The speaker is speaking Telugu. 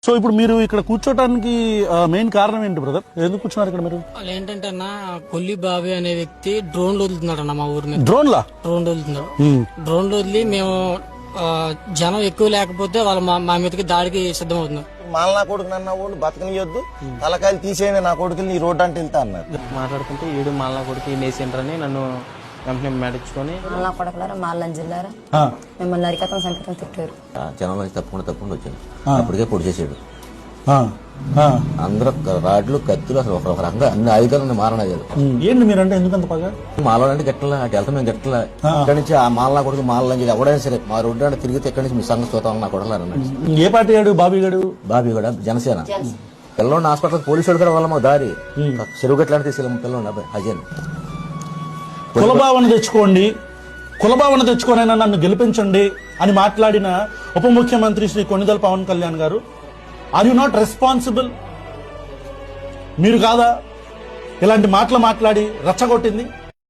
సో ఇప్పుడు మీరు ఇక్కడ కూర్చోటానికి మెయిన్ కారణం ఏంటి బ్రదర్? ఎందుకు కూర్చున్నారు ఇక్కడ మీరు? వాళ్ళు ఏంటంటే అన్న కొల్లి బాబీ అనే వ్యక్తి డ్రోన్లు వదులుతున్నాడు అన్న మా ఊరి మీద. డ్రోన్ వదులుతున్నాడు. డ్రోన్లు వదిలి మేము జనం ఎక్కువ లేకపోతే వాళ్ళు మా మీదకి దాడికి సిద్ధమవుతున్నారు. మాల కొడుకు నన్న వాళ్ళు బతకనియొద్దు, తలకాయలు తీసేయండి నా కొడుకుని ఈ రోడ్డు అంటే వెళ్తా అన్నారు. మాట్లాడుకుంటే ఈడు మాల కొడుకు నేసేంటర్ అని నన్ను వెంటనే మెడించుకొని మాలా కొడకలారా మాలని జిల్లారా మిమ్మల్ని నరికతం సంకతం తిట్టారు. జనంలో తప్పకుండా వచ్చాను. అప్పటికే పొడి చేసాడు. అందరూ రాడ్లు కత్తులు అసలు ఒక రకంగా అన్ని ఆయుధాలను మారణాయాలు. ఏంటి మీరంటే ఎందుకంత పగా? మాలో అంటే గట్టలా అటు వెళ్తాం మేము గట్టలా. ఇక్కడి నుంచి ఆ మాల కొడుకు మాలని చెప్పి ఎవడైనా సరే మా రోడ్డు అంటే తిరిగితే ఎక్కడి నుంచి మీ సంఘ చూద్దాం నా కొడలారన్నాడు. ఏ పార్టీ గాడు? బాబీ కూడా జనసేన. పిల్లోడిని హాస్పిటల్ పోలీసు వాడు కూడా వాళ్ళ మా దారి చెరువు గట్లా తీసుకెళ్ళాము. పిల్లోడి అజయన్ కులభావన తెచ్చుకోండి, కులభావన తెచ్చుకోనైనా నన్ను గెలిపించండి అని మాట్లాడిన ఉప ముఖ్యమంత్రి శ్రీ కొణిదెల పవన్ కళ్యాణ్ గారు, ఆర్ యు నాట్ రెస్పాన్సిబుల్? మీరు కాదా ఇలాంటి మాటలు మాట్లాడి రచ్చగొట్టింది?